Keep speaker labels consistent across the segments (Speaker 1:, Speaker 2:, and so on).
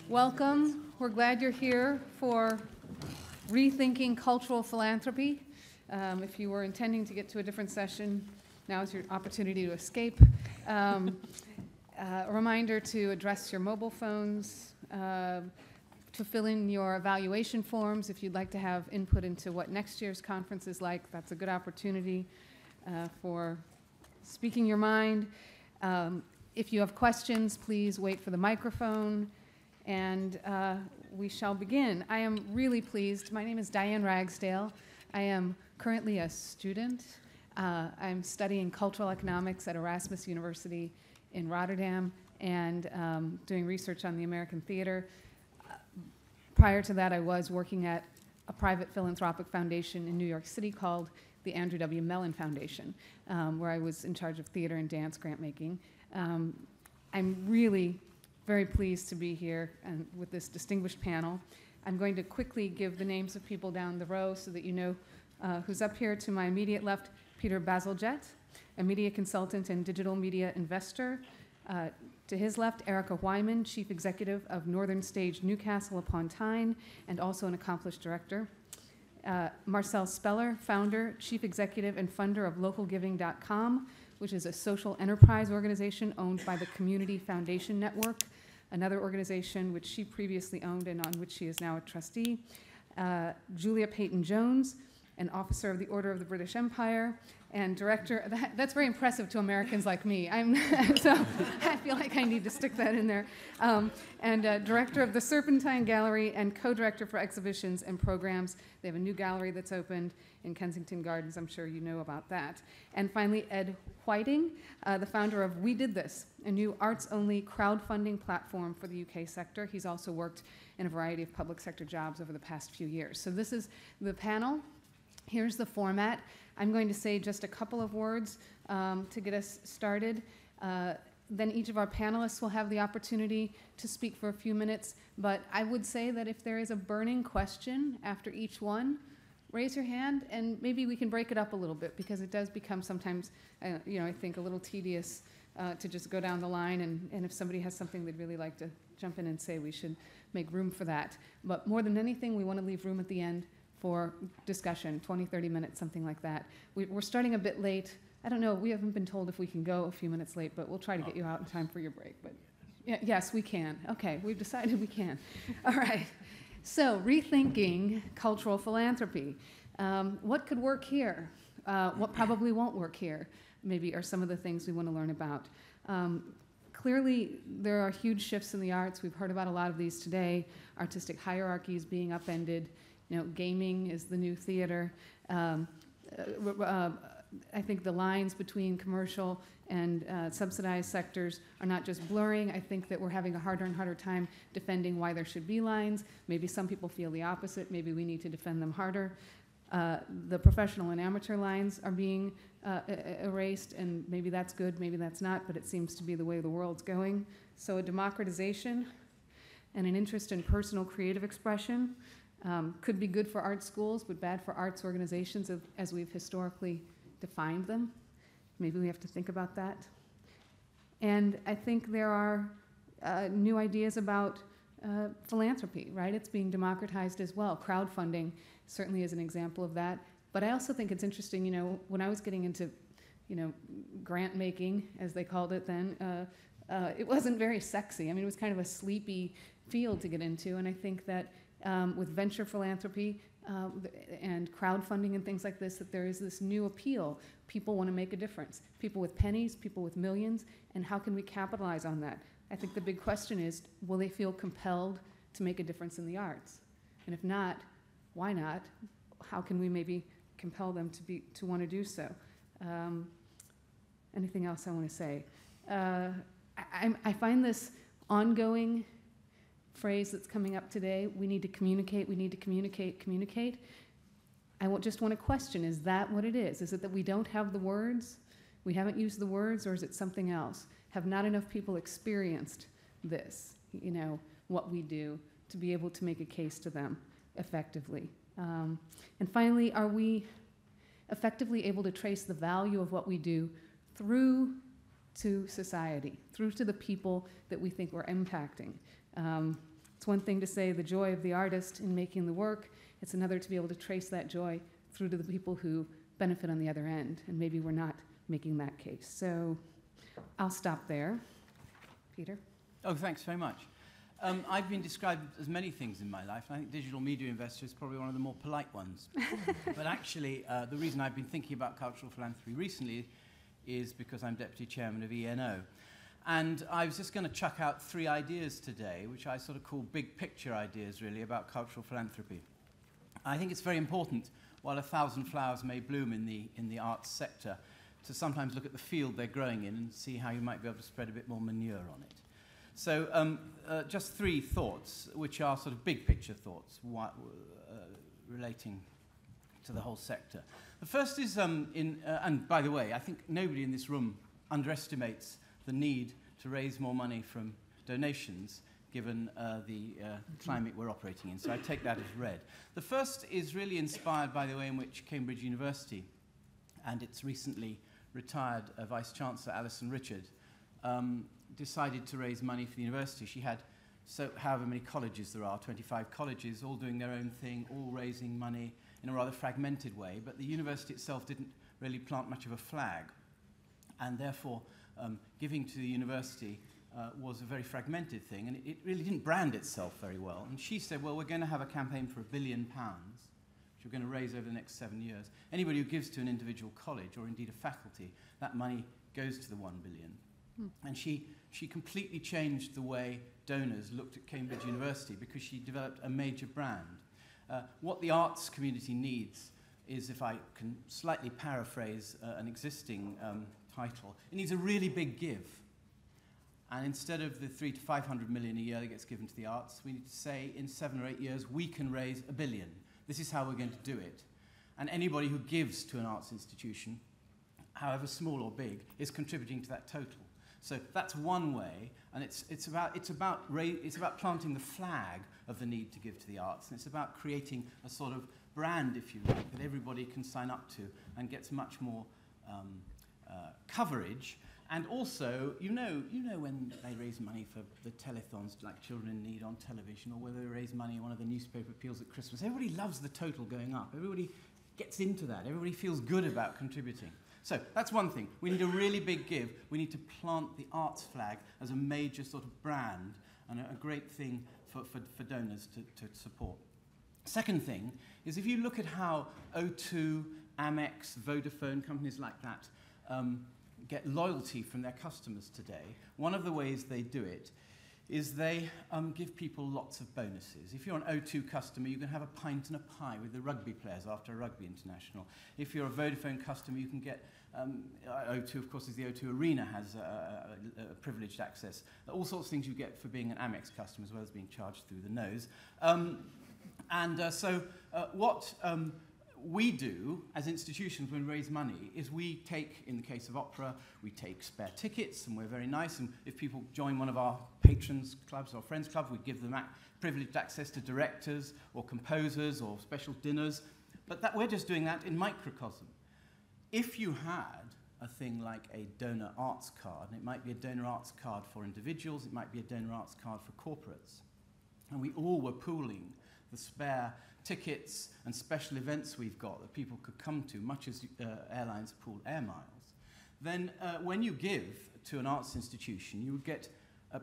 Speaker 1: Welcome. We're glad you're here for Rethinking Cultural Philanthropy. If you were intending to get to a different session, now is your opportunity to escape. A reminder to address your mobile phones, to fill in your evaluation forms if you'd like to have input into what next year's conference is like. That's a good opportunity for speaking your mind. If you have questions, please wait for the microphone, and we shall begin. I am really pleased. My name is Diane Ragsdale. I am currently a student. I'm studying cultural economics at Erasmus University in Rotterdam and doing research on the American theater. Prior to that, I was working at a private philanthropic foundation in New York City called the Andrew W. Mellon Foundation, where I was in charge of theater and dance grant making. I'm really very pleased to be here and with this distinguished panel. I'm going to quickly give the names of people down the row so that you know who's up here. To my immediate left, Peter Bazalgette, a media consultant and digital media investor. To his left, Erica Wyman, Chief Executive of Northern Stage Newcastle upon Tyne, and also an accomplished director. Marcel Speller, founder, Chief Executive, and funder of LocalGiving.com, which is a social enterprise organization owned by the Community Foundation Network, another organization which she previously owned and on which she is now a trustee. Julia Peyton-Jones, an officer of the Order of the British Empire, and director. That's very impressive to Americans like me. So I feel like I need to stick that in there. And director of the Serpentine Gallery and co-director for exhibitions and programs. They have a new gallery that's opened in Kensington Gardens. I'm sure you know about that. And finally, Ed Whiting, the founder of We Did This, a new arts-only crowdfunding platform for the UK sector. He's also worked in a variety of public sector jobs over the past few years. So this is the panel. Here's the format. I'm going to say just a couple of words to get us started. Then each of our panelists will have the opportunity to speak for a few minutes. But I would say that if there is a burning question after each one, raise your hand, and maybe we can break it up a little bit, because it does become sometimes, I think, a little tedious to just go down the line. And if somebody has something they'd really like to jump in and say, we should make room for that. But more than anything, we want to leave room at the end for discussion, 20, 30 minutes, something like that. We're starting a bit late. I don't know, we haven't been told if we can go a few minutes late, but we'll try to get you out in time for your break. But yes, we can. Okay, we've decided we can. All right, so rethinking cultural philanthropy. What could work here? What probably won't work here, maybe, are some of the things we want to learn about. Clearly, there are huge shifts in the arts. We've heard about a lot of these today. Artistic hierarchies being upended. Gaming is the new theater. I think the lines between commercial and subsidized sectors are not just blurring. I think that we're having a harder and harder time defending why there should be lines. Maybe some people feel the opposite. Maybe we need to defend them harder. The professional and amateur lines are being erased, and maybe that's good, maybe that's not, but it seems to be the way the world's going. So a democratization and an interest in personal creative expression could be good for art schools, but bad for arts organizations as we've historically defined them. Maybe we have to think about that. And I think there are new ideas about philanthropy, right? It's being democratized as well. Crowdfunding certainly is an example of that. But I also think it's interesting, when I was getting into, grant making, as they called it then, it wasn't very sexy. I mean, it was kind of a sleepy field to get into, and I think that with venture philanthropy and crowdfunding and things like this, that there is this new appeal. People want to make a difference. People with pennies, people with millions, and how can we capitalize on that? I think the big question is, will they feel compelled to make a difference in the arts? And if not, why not? How can we maybe compel them to want to do so? Anything else I want to say? I find this ongoing phrase that's coming up today, we need to communicate, we need to communicate, communicate. I just want to question, is that what it is? Is it that we don't have the words? We haven't used the words, or is it something else? Have not enough people experienced this, what we do, to be able to make a case to them effectively? And finally, are we effectively able to trace the value of what we do through to society, through to the people that we think we're impacting? It's one thing to say the joy of the artist in making the work. It's another to be able to trace that joy through to the people who benefit on the other end. And maybe we're not making that case. So I'll stop there. Peter?
Speaker 2: Oh, thanks very much. I've been described as many things in my life, and I think digital media investor is probably one of the more polite ones. But actually, the reason I've been thinking about cultural philanthropy recently is because I'm deputy chairman of ENO. And I was just going to chuck out 3 ideas today, which I sort of call big picture ideas, really, about cultural philanthropy. I think it's very important, while 1,000 flowers may bloom in the arts sector, to sometimes look at the field they're growing in and see how you might be able to spread a bit more manure on it. So just 3 thoughts, which are sort of big picture thoughts relating to the whole sector. The first is, and by the way, I think nobody in this room underestimates the need to raise more money from donations, given the climate we're operating in. So I take that as read. The first is really inspired by the way in which Cambridge University and its recently retired Vice-Chancellor, Alison Richard, decided to raise money for the university. She had however many colleges there are, 25 colleges, all doing their own thing, all raising money in a rather fragmented way, but the university itself didn't really plant much of a flag, and therefore giving to the university was a very fragmented thing, and it really didn't brand itself very well. And she said, well, we're going to have a campaign for £1 billion, which we're going to raise over the next 7 years. Anybody who gives to an individual college, or indeed a faculty, that money goes to the £1 billion. And she completely changed the way donors looked at Cambridge University, because she developed a major brand. What the arts community needs is, if I can slightly paraphrase an existing title, it needs a really big give. And instead of the 300 to 500 million a year that gets given to the arts, we need to say in 7 or 8 years, we can raise £1 billion. This is how we're going to do it. And anybody who gives to an arts institution, however small or big, is contributing to that total. So that's one way, and it's about planting the flag of the need to give to the arts, and it's about creating a sort of brand, if you like, that everybody can sign up to and gets much more coverage. And also, you know when they raise money for the telethons like Children in Need on television, or whether they raise money in one of the newspaper appeals at Christmas, everybody loves the total going up. Everybody gets into that. Everybody feels good about contributing. So that's one thing. We need a really big give. We need to plant the arts flag as a major sort of brand and a great thing for donors to support. Second thing is, if you look at how O2, Amex, Vodafone, companies like that get loyalty from their customers today, one of the ways they do it is they give people lots of bonuses. If you're an O2 customer, you can have a pint and a pie with the rugby players after a rugby international. If you're a Vodafone customer, you can get, O2 of course is the O2 Arena, has privileged access. All sorts of things you get for being an Amex customer, as well as being charged through the nose. What we do as institutions when we raise money is we take, in the case of opera, we take spare tickets, and we're very nice, and if people join one of our patrons clubs or friends club, we give them privileged access to directors or composers or special dinners, but we're just doing that in microcosm. If you had a thing like a donor arts card, and it might be a donor arts card for individuals, it might be a donor arts card for corporates, and we all were pooling the spare tickets and special events we've got that people could come to, much as airlines pool air miles, then when you give to an arts institution, you would get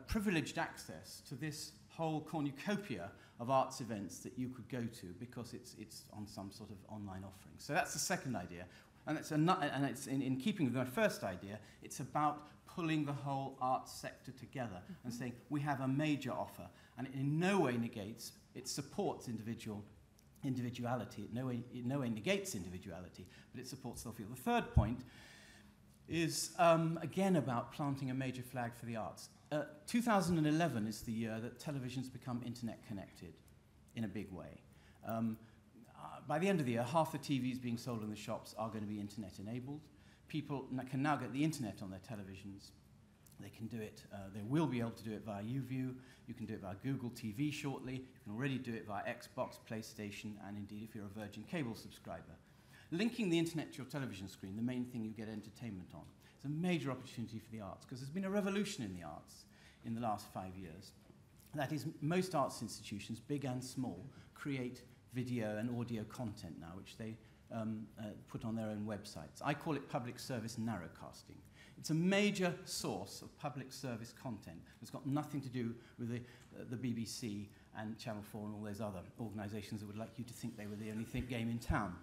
Speaker 2: privileged access to this whole cornucopia of arts events that you could go to, because it's on some sort of online offering. So that's the second idea. And it's in keeping with my first idea, it's about pulling the whole arts sector together and saying, we have a major offer, and it in no way negates, it supports individuality. It in no way negates individuality, but it supports the field. The third point is, again, about planting a major flag for the arts. 2011 is the year that television's become internet connected in a big way. By the end of the year, half the TVs being sold in the shops are going to be internet enabled. People can now get the internet on their televisions. They can do it, they will be able to do it via YouView. You can do it via Google TV shortly. You can already do it via Xbox, PlayStation, and indeed if you're a Virgin Cable subscriber. Linking the internet to your television screen, the main thing you get entertainment on, is a major opportunity for the arts, because there's been a revolution in the arts in the last 5 years. That is, most arts institutions, big and small, create video and audio content now, which they put on their own websites. I call it public service narrowcasting. It's a major source of public service content. It's got nothing to do with the BBC and Channel 4 and all those other organisations that would like you to think they were the only game in town.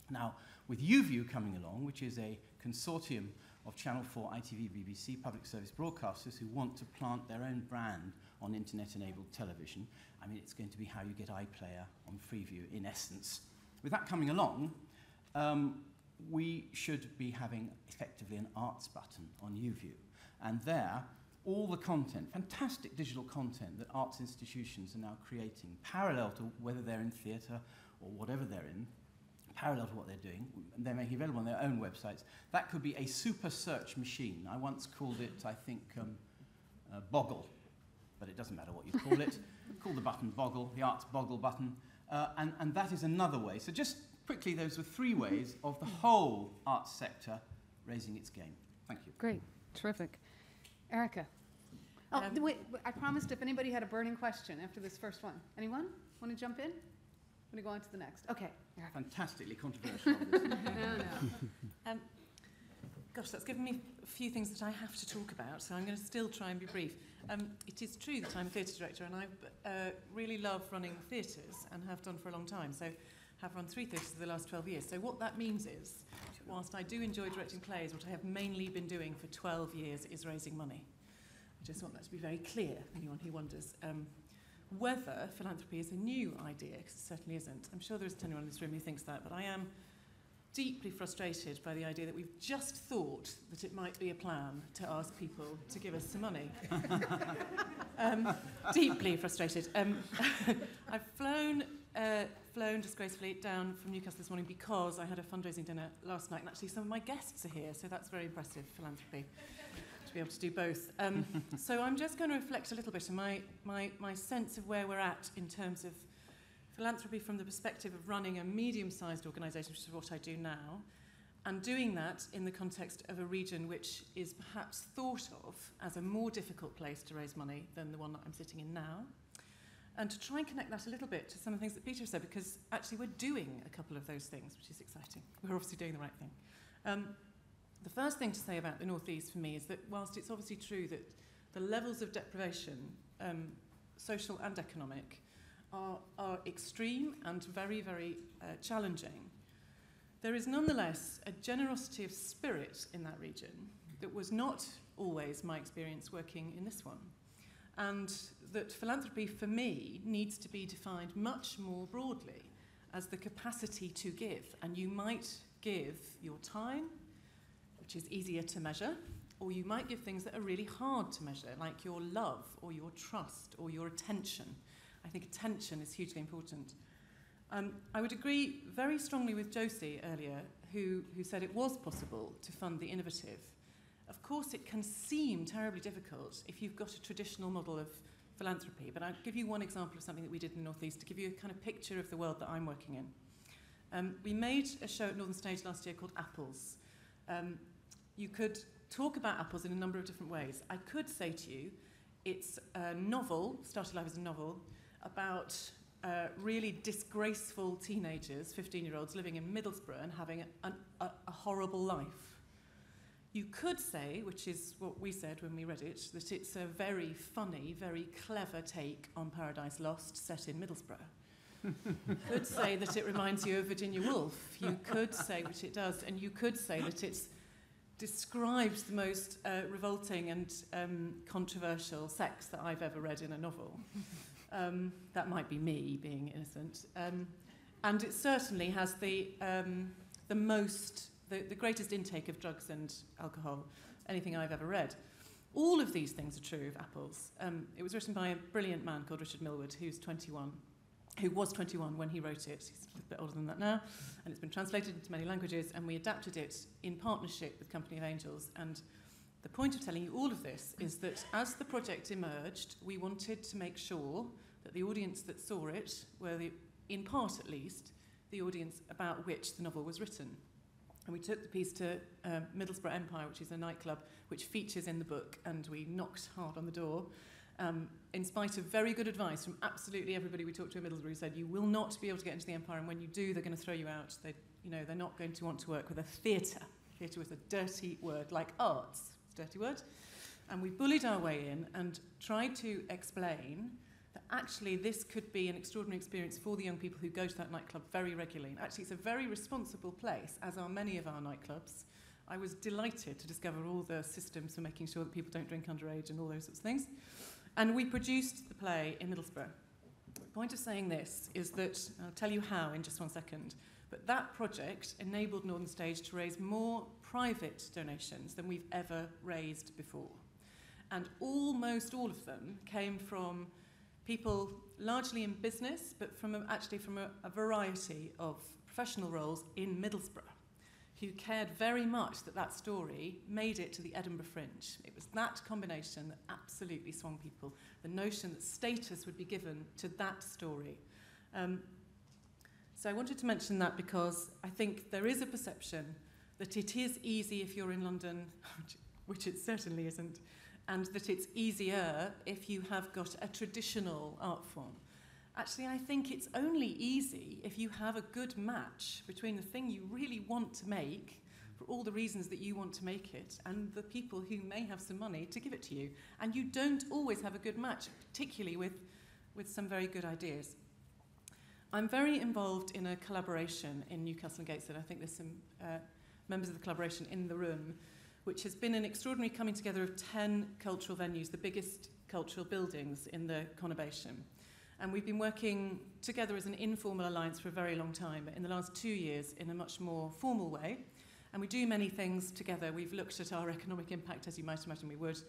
Speaker 2: Now, with YouView coming along, which is a consortium of Channel 4, ITV, BBC, public service broadcasters who want to plant their own brand on internet-enabled television, I mean, it's going to be how you get iPlayer on Freeview, in essence. With that coming along, we should be having effectively an arts button on YouView. And there, all the content, fantastic digital content that arts institutions are now creating, parallel to whether they're in theatre or whatever they're in, parallel to what they're doing, they're making available on their own websites. That could be a super search machine. I once called it, I think, Boggle, but it doesn't matter what you call it. Call the button Boggle, the Arts Boggle button, and that is another way. So just quickly, those were 3 ways of the whole arts sector raising its game. Thank you.
Speaker 1: Great, terrific. Erica. Oh, wait, I promised if anybody had a burning question after this first one. Anyone want to jump in? I'm going to go on to the next. Okay. Erica.
Speaker 2: Fantastically controversial.
Speaker 3: No. Gosh, that's given me a few things that I have to talk about, so I'm going to still try and be brief. It is true that I'm a theatre director, and I really love running theatres and have done for a long time. So have run 3 theatres for the last 12 years. So what that means is, whilst I do enjoy directing plays, what I have mainly been doing for 12 years is raising money. I just want that to be very clear, anyone who wonders. Whether philanthropy is a new idea, because it certainly isn't. I'm sure there isn't anyone in this room who thinks that, but I am deeply frustrated by the idea that we've just thought that it might be a plan to ask people to give us some money. Deeply frustrated. I've flown disgracefully down from Newcastle this morning because I had a fundraising dinner last night, and actually some of my guests are here, so that's very impressive philanthropy, to be able to do both. So I'm just going to reflect a little bit on my sense of where we're at in terms of philanthropy from the perspective of running a medium-sized organisation, which is what I do now, and doing that in the context of a region which is perhaps thought of as a more difficult place to raise money than the one that I'm sitting in now. And to try and connect that a little bit to some of the things that Peter said, because actually we're doing a couple of those things, which is exciting. We're obviously doing the right thing. The first thing to say about the North East for me is that whilst it's obviously true that the levels of deprivation, social and economic, are extreme and very, very challenging, there is nonetheless a generosity of spirit in that region that was not always my experience working in this one. And that philanthropy, for me, needs to be defined much more broadly as the capacity to give. And you might give your time, which is easier to measure, or you might give things that are really hard to measure, like your love or your trust or your attention. I think attention is hugely important. I would agree very strongly with Josie earlier, who said it was possible to fund the innovative. Of course, it can seem terribly difficult if you've got a traditional model of philanthropy, but I'll give you one example of something that we did in the North East to give you a kind of picture of the world that I'm working in. We made a show at Northern Stage last year called Apples. You could talk about apples in a number of different ways. I could say to you, it's a novel, started life as a novel, about really disgraceful teenagers, 15-year-olds, living in Middlesbrough and having a horrible life. You could say, which is what we said when we read it, that it's a very funny, very clever take on Paradise Lost set in Middlesbrough. You could say that it reminds you of Virginia Woolf. You could say, which it does, and you could say that it describes the most revolting and controversial sex that I've ever read in a novel. That might be me being innocent. And it certainly has the greatest intake of drugs and alcohol, anything I've ever read. All of these things are true of Apples. It was written by a brilliant man called Richard Millward, who was 21 when he wrote it. He's a little bit older than that now, and it's been translated into many languages, and we adapted it in partnership with Company of Angels. And the point of telling you all of this is that as the project emerged, we wanted to make sure that the audience that saw it were, in part at least, the audience about which the novel was written. And we took the piece to Middlesbrough Empire, which is a nightclub which features in the book, and we knocked hard on the door. in spite of very good advice from absolutely everybody we talked to in Middlesbrough, who said you will not be able to get into the Empire, and when you do, they're going to throw you out. They're not going to want to work with a theatre. Theatre was a dirty word, like arts. It's a dirty word. And we bullied our way in and tried to explain that actually this could be an extraordinary experience for the young people who go to that nightclub very regularly. And actually, it's a very responsible place, as are many of our nightclubs. I was delighted to discover all the systems for making sure that people don't drink underage and all those sorts of things. And we produced the play in Middlesbrough. The point of saying this is that, I'll tell you how in just one second, but that project enabled Northern Stage to raise more private donations than we've ever raised before. And almost all of them came from people largely in business, but from a variety of professional roles in Middlesbrough, who cared very much that that story made it to the Edinburgh Fringe. It was that combination that absolutely swung people, the notion that status would be given to that story. So I wanted to mention that because I think there is a perception that it is easy if you're in London, which it certainly isn't, and that it's easier if you have got a traditional art form. Actually, I think it's only easy if you have a good match between the thing you really want to make, for all the reasons that you want to make it, and the people who may have some money to give it to you. And you don't always have a good match, particularly with some very good ideas. I'm very involved in a collaboration in Newcastle and Gateshead. I think there's some members of the collaboration in the room, which has been an extraordinary coming together of 10 cultural venues, the biggest cultural buildings in the conurbation. And we've been working together as an informal alliance for a very long time, but in the last 2 years in a much more formal way. And we do many things together. We've looked at our economic impact, as you might imagine we would.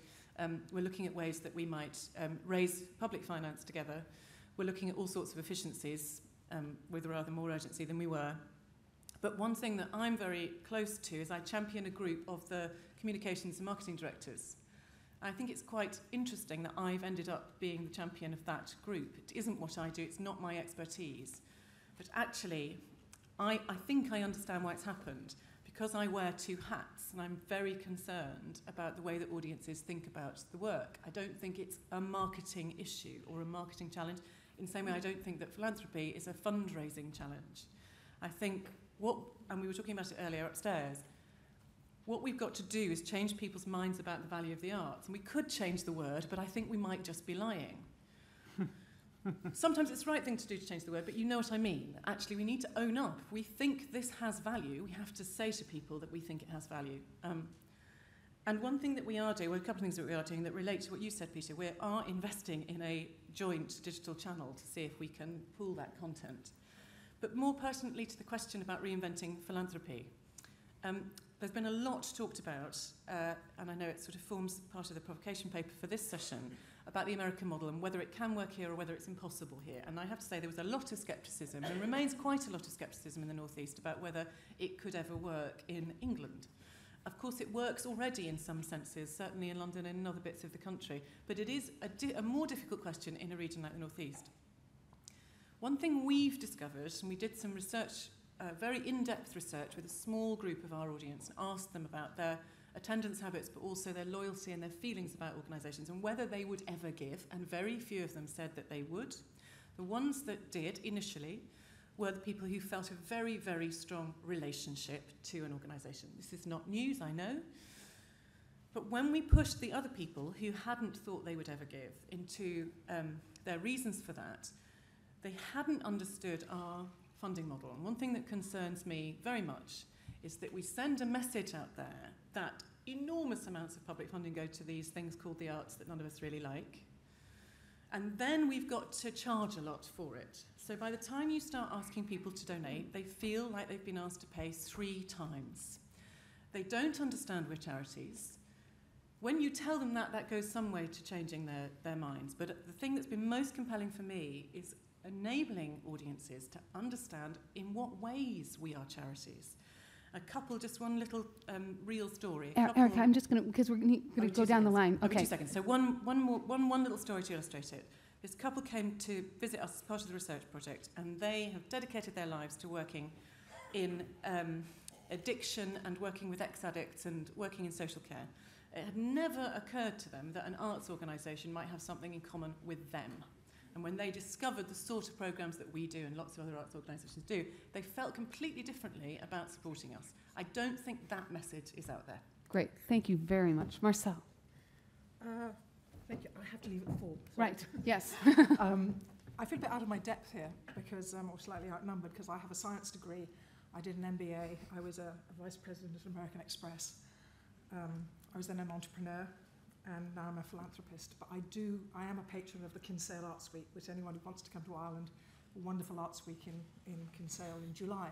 Speaker 3: We're looking at ways that we might raise public finance together. We're looking at all sorts of efficiencies with rather more urgency than we were. But one thing that I'm very close to is I champion a group of the communications and marketing directors. I think it's quite interesting that I've ended up being the champion of that group. It isn't what I do, it's not my expertise. But actually, I think I understand why it's happened, because I wear two hats, and I'm very concerned about the way that audiences think about the work. I don't think it's a marketing issue or a marketing challenge, in the same way I don't think that philanthropy is a fundraising challenge. I think and we were talking about it earlier upstairs, what we've got to do is change people's minds about the value of the arts. And we could change the word, but I think we might just be lying. Sometimes it's the right thing to do to change the word, but you know what I mean. Actually, we need to own up. If we think this has value, we have to say to people that we think it has value. And one thing that we are doing, well, a couple of things that we are doing that relate to what you said, Peter, we are investing in a joint digital channel to see if we can pool that content. But more pertinently to the question about reinventing philanthropy, there's been a lot talked about, and I know it sort of forms part of the provocation paper for this session, about the American model and whether it can work here or whether it's impossible here. And I have to say there was a lot of scepticism, and remains quite a lot of scepticism in the North East about whether it could ever work in England. Of course, it works already in some senses, certainly in London and in other bits of the country, but it is a more difficult question in a region like the North East. One thing we've discovered, and we did some research, very in-depth research with a small group of our audience, and asked them about their attendance habits, but also their loyalty and their feelings about organisations and whether they would ever give, and very few of them said that they would. The ones that did initially were the people who felt a very, very strong relationship to an organisation. This is not news, I know. But when we pushed the other people who hadn't thought they would ever give into their reasons for that, they hadn't understood our funding model. And one thing that concerns me very much is that we send a message out there that enormous amounts of public funding go to these things called the arts that none of us really like. And then we've got to charge a lot for it. So by the time you start asking people to donate, they feel like they've been asked to pay 3 times. They don't understand we're charities. When you tell them that, that goes some way to changing their minds. But the thing that's been most compelling for me is enabling audiences to understand in what ways we are charities. Just one little real story.
Speaker 1: Erica, I'm just going to, because we're going to go down the line.
Speaker 3: Okay. 2 seconds. So one little story to illustrate it. This couple came to visit us as part of the research project, and they have dedicated their lives to working in addiction and working with ex-addicts and working in social care. It had never occurred to them that an arts organisation might have something in common with them. And when they discovered the sort of programmes that we do and lots of other arts organisations do, they felt completely differently about supporting us. I don't think that message is out there.
Speaker 1: Great. Thank you very much. Marcel.
Speaker 4: Thank you. I have to leave at 4.
Speaker 1: Right. Yes.
Speaker 4: I feel a bit out of my depth here because, or slightly outnumbered, because I have a science degree. I did an MBA. I was a vice president at American Express. I was then an entrepreneur, and now I'm a philanthropist. But I am a patron of the Kinsale Arts Week, which anyone who wants to come to Ireland, a wonderful arts week in Kinsale in July.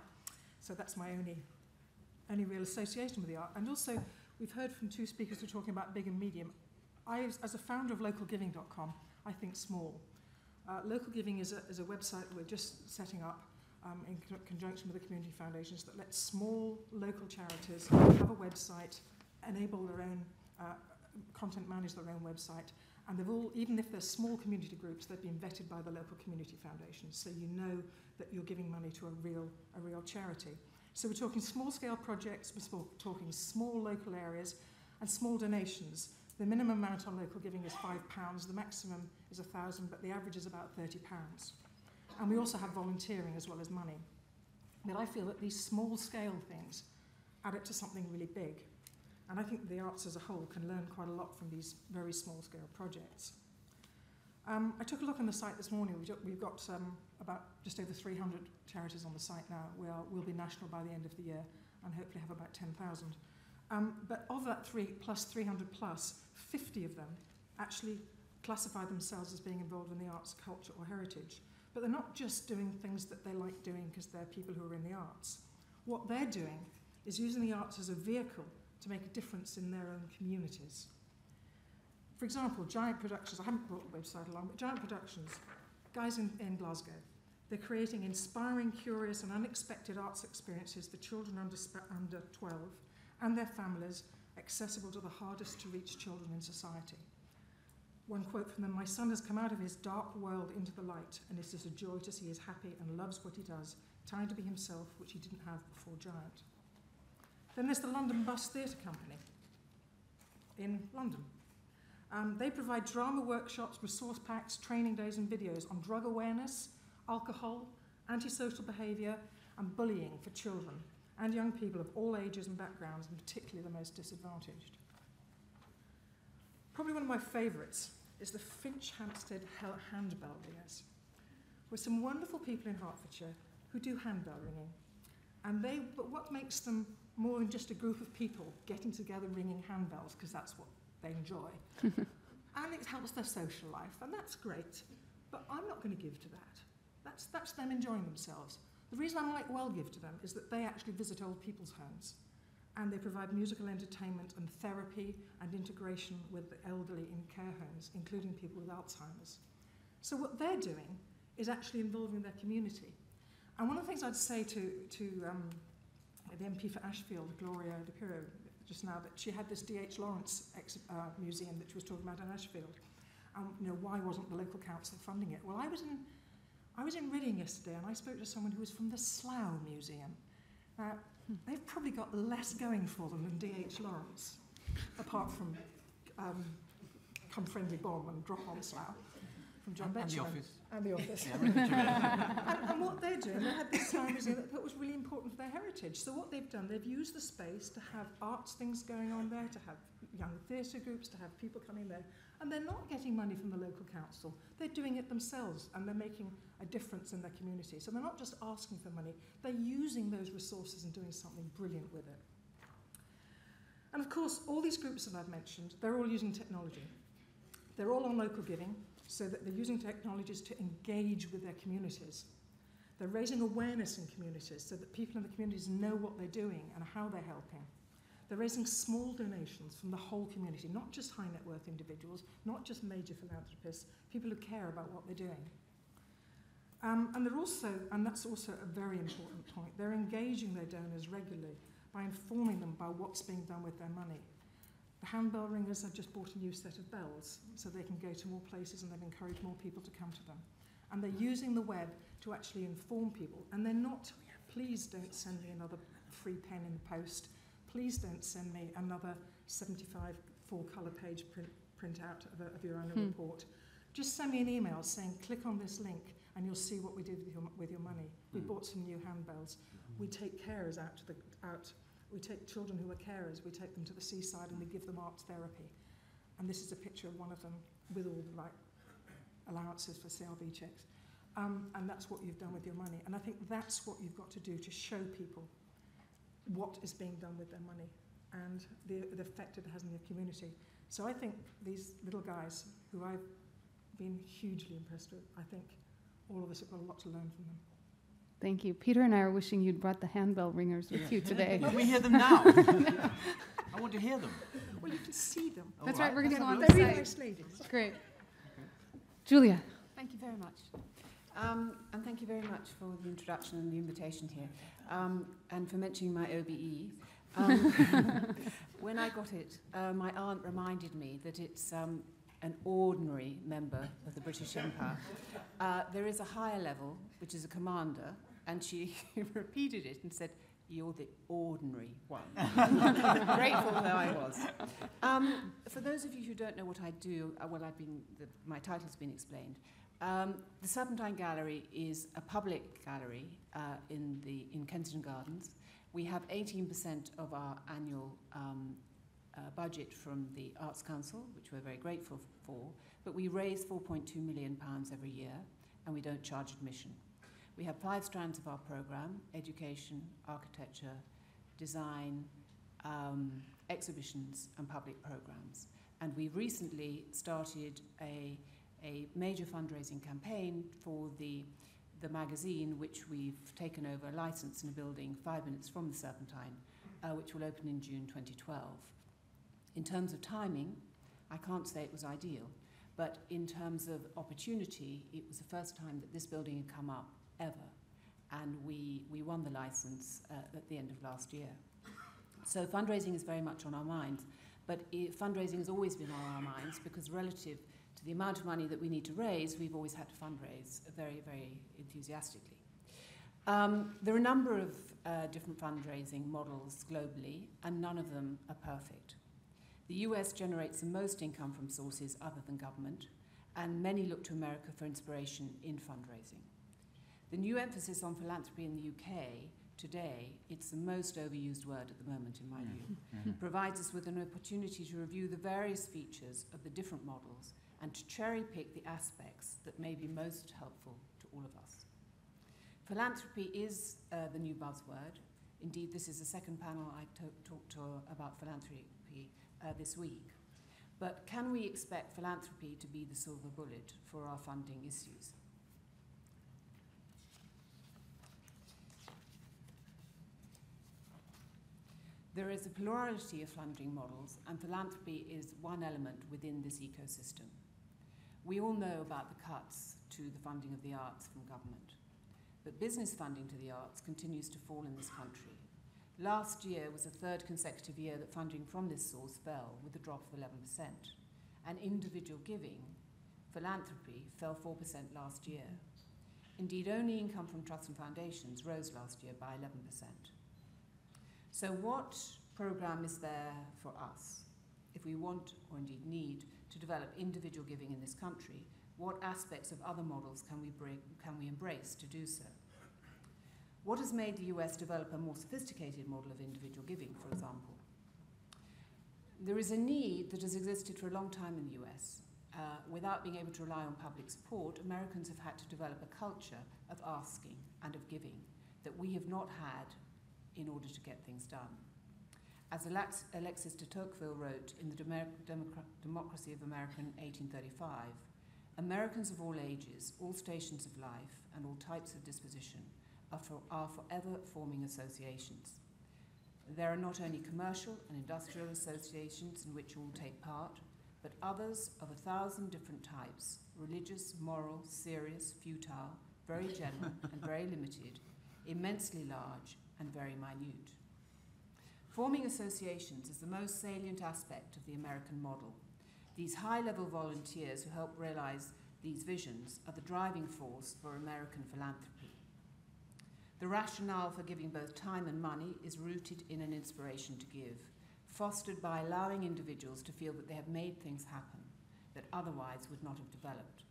Speaker 4: So that's my only real association with the art. And also, we've heard from 2 speakers who are talking about big and medium. As a founder of localgiving.com, I think small. Local Giving is a website that we're just setting up in conjunction with the community foundations that lets small local charities have a website, enable their own content, manage their own website, and they've all, even if they're small community groups, they've been vetted by the local community foundations, so you know that you're giving money to a real charity. So we're talking small-scale projects, we're talking small local areas, and small donations. The minimum amount on Local Giving is £5, the maximum is £1,000, but the average is about £30. And we also have volunteering as well as money. But I feel that these small-scale things add up to something really big. And I think the arts as a whole can learn quite a lot from these very small-scale projects. I took a look on the site this morning. We've got about just over 300 charities on the site now. We'll be national by the end of the year and hopefully have about 10,000. But of that 300 plus, 50 of them actually classify themselves as being involved in the arts, culture or heritage. But they're not just doing things that they like doing because they're people who are in the arts. What they're doing is using the arts as a vehicle to make a difference in their own communities. For example, Giant Productions, I haven't brought the website along, but Giant Productions, guys in Glasgow, they're creating inspiring, curious and unexpected arts experiences for children under 12 and their families, accessible to the hardest to reach children in society. One quote from them, "My son has come out of his dark world into the light, and it is a joy to see he's happy and loves what he does, trying to be himself, which he didn't have before Giant." Then there's the London Bus Theatre Company in London. They provide drama workshops, resource packs, training days and videos on drug awareness, alcohol, antisocial behaviour and bullying for children and young people of all ages and backgrounds, and particularly the most disadvantaged. Probably one of my favourites is the Finch Hampstead Handbell Ringers, with some wonderful people in Hertfordshire who do handbell ringing. But what makes them more than just a group of people getting together ringing handbells, because that's what they enjoy, and it helps their social life, and that's great, but I'm not going to give to that. That's them enjoying themselves. The reason I might well give to them is that they actually visit old people's homes, and they provide musical entertainment and therapy and integration with the elderly in care homes, including people with Alzheimer's. So what they're doing is actually involving their community. And one of the things I'd say to the MP for Ashfield, Gloria De Piro, just now, that she had this D.H. Lawrence museum that she was talking about in Ashfield. Why wasn't the local council funding it? Well, I was in Reading yesterday, and I spoke to someone who was from the Slough Museum. Now, they've probably got less going for them than D.H. Lawrence, apart from Come Friendly Bomb and Drop on Slough from John Betjeman.
Speaker 2: And The Office.
Speaker 4: And The Office.
Speaker 2: Yeah,
Speaker 4: and what they're doing, they had this Slough Museum that was really important for their heritage. So what they've done, they've used the space to have arts things going on there, to have young theatre groups, to have people coming there. And they're not getting money from the local council. They're doing it themselves, and they're making a difference in their community. So they're not just asking for money, they're using those resources and doing something brilliant with it. And of course, all these groups that I've mentioned, they're all using technology. They're all on Local Giving, so that they're using technologies to engage with their communities. They're raising awareness in communities so that people in the communities know what they're doing and how they're helping. They're raising small donations from the whole community, not just high net worth individuals, not just major philanthropists, people who care about what they're doing. And they're also, and that's also a very important point, they're engaging their donors regularly by informing them about what's being done with their money. The handbell ringers have just bought a new set of bells so they can go to more places, and they've encouraged more people to come to them. And they're using the web to actually inform people. And they're not, please don't send me another free pen in the post. Please don't send me another 75 full colour page printout of your annual report. Just send me an email saying, click on this link and you'll see what we did with your money. We bought some new handbells. We take carers we take children who are carers, we take them to the seaside and we give them arts therapy. And this is a picture of one of them with all the right allowances for CRB checks. And that's what you've done with your money. And I think that's what you've got to do to show people what is being done with their money and the effect it has in the community. So I think these little guys, who I've been hugely impressed with, I think all of us have got a lot to learn from them.
Speaker 1: Thank you. Peter and I are wishing you'd brought the handbell ringers with you today.
Speaker 2: Can we hear them now? I want to hear them.
Speaker 4: Well, you can see them.
Speaker 1: That's right, we're going to go on
Speaker 4: They're
Speaker 1: the
Speaker 4: really
Speaker 1: site.
Speaker 4: nice ladies.
Speaker 1: Great. Julia.
Speaker 5: Thank you very much. And thank you very much for the introduction and the invitation here, and for mentioning my OBE. When I got it, my aunt reminded me that it's an ordinary member of the British Empire. There is a higher level, which is a commander, and she repeated it and said, "You're the ordinary one." Grateful though I was. For those of you who don't know what I do, my title's been explained. The Serpentine Gallery is a public gallery in Kensington Gardens. We have 18% of our annual budget from the Arts Council, which we're very grateful for, but we raise £4.2 million every year, and we don't charge admission. We have 5 strands of our programme: education, architecture, design, exhibitions, and public programmes. And we've recently started a major fundraising campaign for the magazine, which we've taken over a license in a building 5 minutes from the Serpentine, which will open in June 2012. In terms of timing, I can't say it was ideal, but in terms of opportunity, it was the first time that this building had come up ever, and we won the license at the end of last year. So fundraising is very much on our minds, but fundraising has always been on our minds because relative to the amount of money that we need to raise, we've always had to fundraise very, very enthusiastically. There are a number of different fundraising models globally, and none of them are perfect. The US generates the most income from sources other than government, and many look to America for inspiration in fundraising. The new emphasis on philanthropy in the UK today, it's the most overused word at the moment in my view, provides us with an opportunity to review the various features of the different models and to cherry pick the aspects that may be most helpful to all of us. Philanthropy is the new buzzword. Indeed, this is the second panel I talked about philanthropy this week. But can we expect philanthropy to be the silver bullet for our funding issues? There is a plurality of funding models, and philanthropy is one element within this ecosystem. We all know about the cuts to the funding of the arts from government, but business funding to the arts continues to fall in this country. Last year was the 3rd consecutive year that funding from this source fell, with a drop of 11%. And individual giving, philanthropy, fell 4% last year. Indeed, only income from trusts and foundations rose last year by 11%. So what programme is there for us? If we want, or indeed need, to develop individual giving in this country, what aspects of other models can we embrace to do so? What has made the US develop a more sophisticated model of individual giving, for example? There is a need that has existed for a long time in the US. Without being able to rely on public support, Americans have had to develop a culture of asking and of giving that we have not had in order to get things done. As Alexis de Tocqueville wrote in the Democracy of America in 1835, Americans of all ages, all stations of life, and all types of disposition are forever forming associations. There are not only commercial and industrial associations in which all take part, but others of 1,000 different types: religious, moral, serious, futile, very general and very limited, immensely large and very minute. Forming associations is the most salient aspect of the American model. These high-level volunteers who help realize these visions are the driving force for American philanthropy. The rationale for giving both time and money is rooted in an inspiration to give. fostered by allowing individuals to feel that they have made things happen that otherwise would not have developed.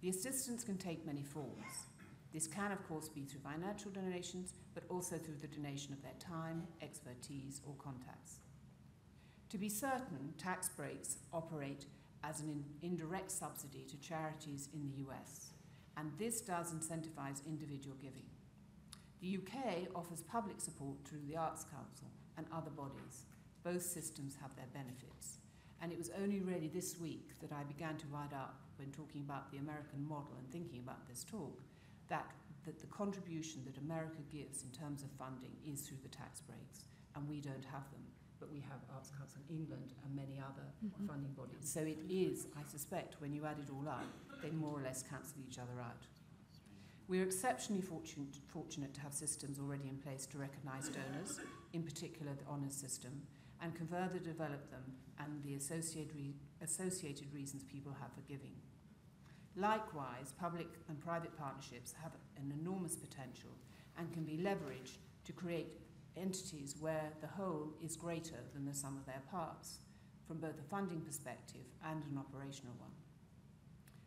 Speaker 5: The assistance can take many forms. This can, of course, be through financial donations, but also through the donation of their time, expertise, or contacts. To be certain, tax breaks operate as an indirect subsidy to charities in the US, and this does incentivize individual giving. The UK offers public support through the Arts Council and other bodies. Both systems have their benefits. And it was only really this week that I began to write up, when talking about the American model and thinking about this talk, that the contribution that America gives in terms of funding is through the tax breaks, and we don't have them, but we have Arts Council in England and many other funding bodies. So it is, I suspect, when you add it all up, they more or less cancel each other out. We're exceptionally fortunate to have systems already in place to recognise donors, in particular the honours system, and can further develop them and the associated reasons people have for giving. Likewise, public and private partnerships have an enormous potential and can be leveraged to create entities where the whole is greater than the sum of their parts, from both a funding perspective and an operational one.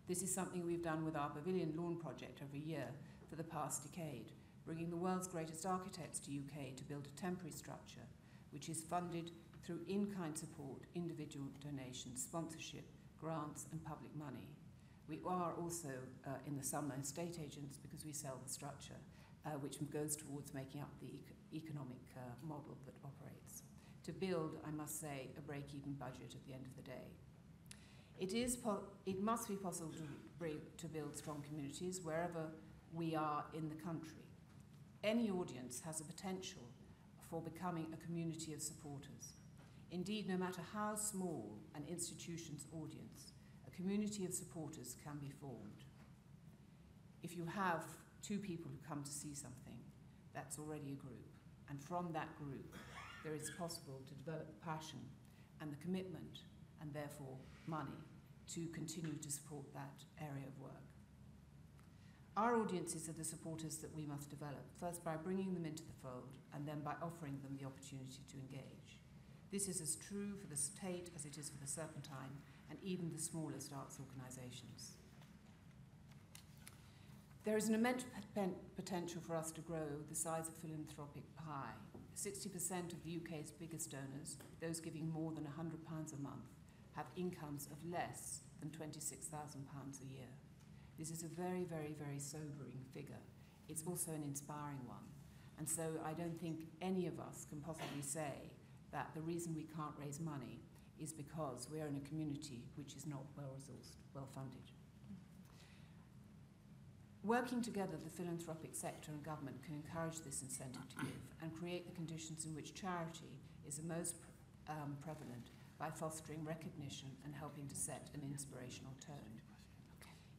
Speaker 5: This is something we've done with our Pavilion Lawn project every year for the past decade, bringing the world's greatest architects to UK to build a temporary structure which is funded through in-kind support, individual donations, sponsorship, grants and public money. We are also, in the summer, estate agents because we sell the structure, which goes towards making up the economic model that operates. To build, I must say, a break-even budget at the end of the day. It must be possible to build strong communities wherever we are in the country. Any audience has a potential for becoming a community of supporters. Indeed, no matter how small an institution's audience, a community of supporters can be formed. If you have 2 people who come to see something, that's already a group. And from that group, there is possible to develop the passion and the commitment, and therefore money, to continue to support that area of work. Our audiences are the supporters that we must develop, first by bringing them into the fold, and then by offering them the opportunity to engage. This is as true for the Tate as it is for the Serpentine, and even the smallest arts organisations. There is an immense potential for us to grow the size of philanthropic pie. 60% of the UK's biggest donors, those giving more than £100 a month, have incomes of less than £26,000 a year. This is a very, very, very sobering figure. It's also an inspiring one. And so I don't think any of us can possibly say that the reason we can't raise money is because we are in a community which is not well-resourced, well-funded. Working together, the philanthropic sector and government can encourage this incentive to give and create the conditions in which charity is the most prevalent by fostering recognition and helping to set an inspirational tone.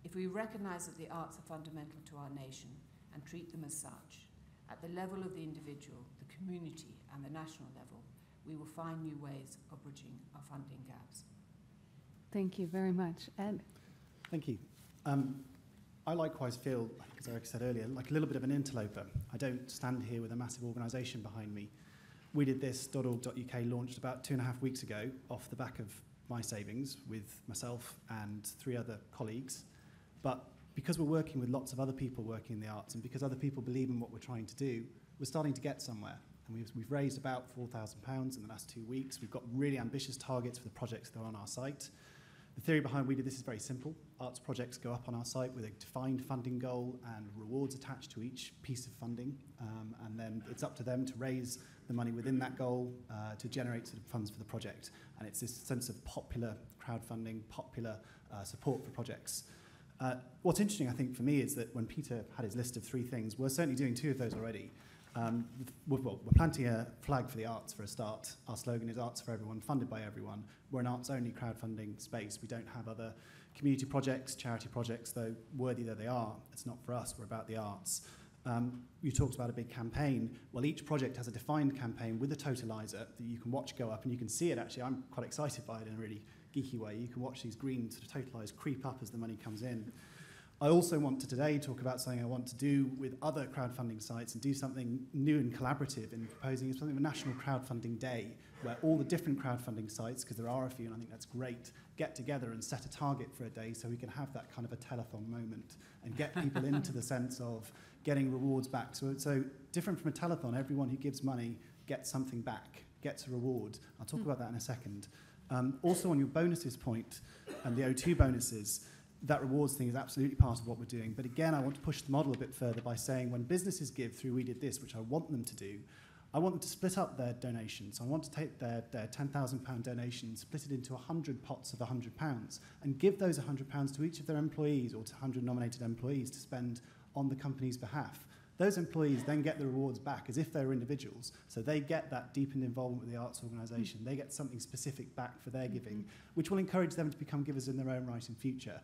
Speaker 5: If we recognise that the arts are fundamental to our nation and treat them as such, at the level of the individual, the community and the national level, we will find new ways of bridging our funding gaps.
Speaker 1: Thank you very much. Ed?
Speaker 6: Thank you. I likewise feel, as Eric said earlier, like a little bit of an interloper. I don't stand here with a massive organisation behind me. We did this, .org.uk launched about 2.5 weeks ago off the back of my savings with myself and 3 other colleagues. But because we're working with lots of other people working in the arts and because other people believe in what we're trying to do, we're starting to get somewhere. And we've raised about £4,000 in the last 2 weeks. We've got really ambitious targets for the projects that are on our site. The theory behind We Did This is very simple. Arts projects go up on our site with a defined funding goal and rewards attached to each piece of funding. And then it's up to them to raise the money within that goal to generate sort of funds for the project. And it's this sense of popular crowdfunding, popular support for projects. What's interesting, I think, for me is that when Peter had his list of 3 things, we're certainly doing 2 of those already. We're planting a flag for the arts for a start. Our slogan is Arts for Everyone, funded by everyone. We're an arts-only crowdfunding space. We don't have other community projects, charity projects, though worthy though they are. It's not for us. We're about the arts. You talked about a big campaign. Well, each project has a defined campaign with a totalizer that you can watch go up, and you can see it, actually. I'm quite excited by it in a really geeky way. You can watch these green sort of totalizers creep up as the money comes in. I also want to today talk about something I want to do with other crowdfunding sites and do something new and collaborative in proposing something of a National Crowdfunding Day, where all the different crowdfunding sites, because there are a few and I think that's great, get together and set a target for a day so we can have that kind of a telethon moment and get people into the sense of getting rewards back. So different from a telethon, everyone who gives money gets something back, gets a reward. I'll talk about that in a second. Also on your bonuses point and the O2 bonuses, that rewards thing is absolutely part of what we're doing. But again, I want to push the model a bit further by saying when businesses give through We Did This, which I want them to do, I want them to split up their donations. I want to take their £10,000 donation, split it into 100 pots of £100 and give those £100 to each of their employees or to 100 nominated employees to spend on the company's behalf. Those employees then get the rewards back as if they were individuals. So they get that deepened involvement with the arts organisation. They get something specific back for their giving, which will encourage them to become givers in their own right in future.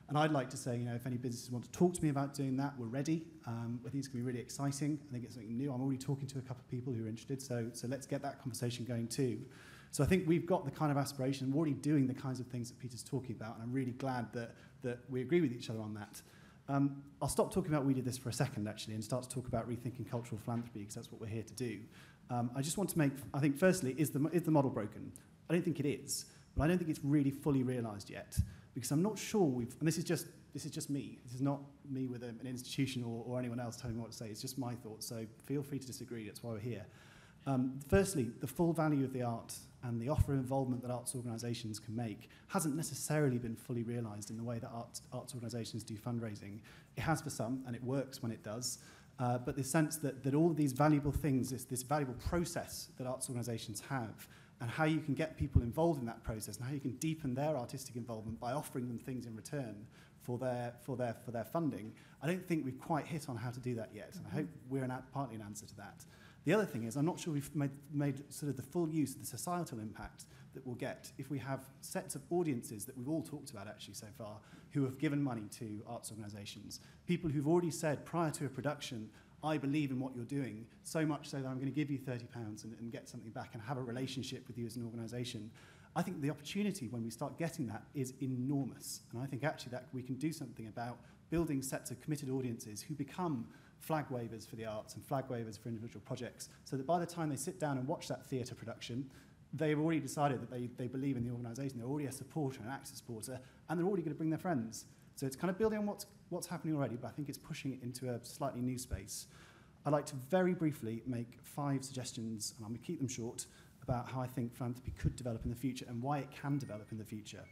Speaker 6: And I'd like to say, you know, if any businesses want to talk to me about doing that, we're ready. I think it's going to be really exciting. I think it's something new. I'm already talking to a couple of people who are interested, so let's get that conversation going too. So I think we've got the kind of aspiration. We're already doing the kinds of things that Peter's talking about, and I'm really glad that we agree with each other on that. I'll stop talking about We Did This for a second, actually, and start to talk about rethinking cultural philanthropy, because that's what we're here to do. I just want to make, I think, firstly, is the model broken? I don't think it is, but I don't think it's really fully realised yet, because I'm not sure we've, and this is just me. This is not me with an institution or anyone else telling me what to say. It's just my thoughts, so feel free to disagree. That's why we're here. Firstly, the full value of the art and the offer of involvement that arts organisations can make hasn't necessarily been fully realised in the way that arts organisations do fundraising. It has for some, and it works when it does, but the sense that all of these valuable things, this valuable process that arts organisations have, and how you can get people involved in that process and how you can deepen their artistic involvement by offering them things in return for their funding, I don't think we've quite hit on how to do that yet. And I hope we're partly an answer to that. The other thing is, I'm not sure we've made sort of the full use of the societal impact that we'll get if we have sets of audiences that we've all talked about actually so far who have given money to arts organisations. People who've already said prior to a production, I believe in what you're doing, so much so that I'm going to give you £30 and get something back and have a relationship with you as an organisation. I think the opportunity when we start getting that is enormous. And I think actually that we can do something about building sets of committed audiences who become flag wavers for the arts and flag wavers for individual projects, so that by the time they sit down and watch that theatre production, they've already decided that they believe in the organisation, they're already a supporter, an active supporter, and they're already going to bring their friends. So it's kind of building on what's happening already, but I think it's pushing it into a slightly new space. I'd like to very briefly make 5 suggestions, and I'm going to keep them short, about how I think philanthropy could develop in the future and why it can develop in the future.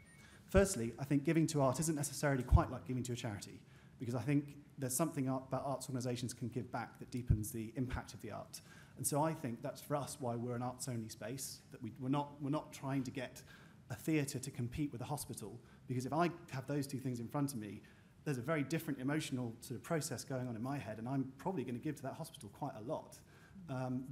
Speaker 6: Firstly, I think giving to art isn't necessarily quite like giving to a charity, because I think there's something that arts organisations can give back that deepens the impact of the art. And so I think that's for us why we're an arts-only space, that we're not trying to get a theatre to compete with a hospital, because if I have those two things in front of me, there's a very different emotional sort of process going on in my head, and I'm probably going to give to that hospital quite a lot.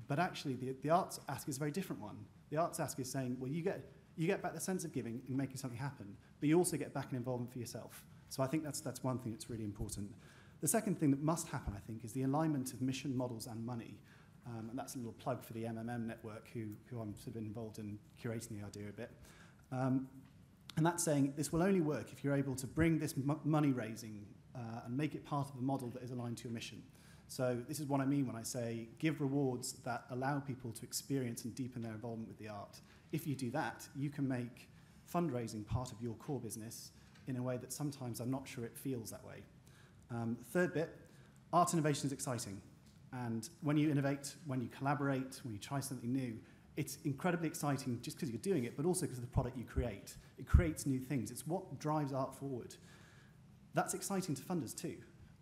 Speaker 6: But actually, the arts ask is a very different one. The arts ask is saying, well, you get back the sense of giving and making something happen, but you also get back an involvement for yourself. So I think that's one thing that's really important. The second thing that must happen, I think, is the alignment of mission, models, and money. And that's a little plug for the MMM network, who I'm sort of involved in curating the idea a bit. And that's saying this will only work if you're able to bring this money raising and make it part of a model that is aligned to your mission. So this is what I mean when I say give rewards that allow people to experience and deepen their involvement with the art. If you do that, you can make fundraising part of your core business in a way that sometimes I'm not sure it feels that way. Third bit, art innovation is exciting. And when you innovate, when you collaborate, when you try something new, it's incredibly exciting just because you're doing it, but also because of the product you create. It creates new things. It's what drives art forward. That's exciting to funders too.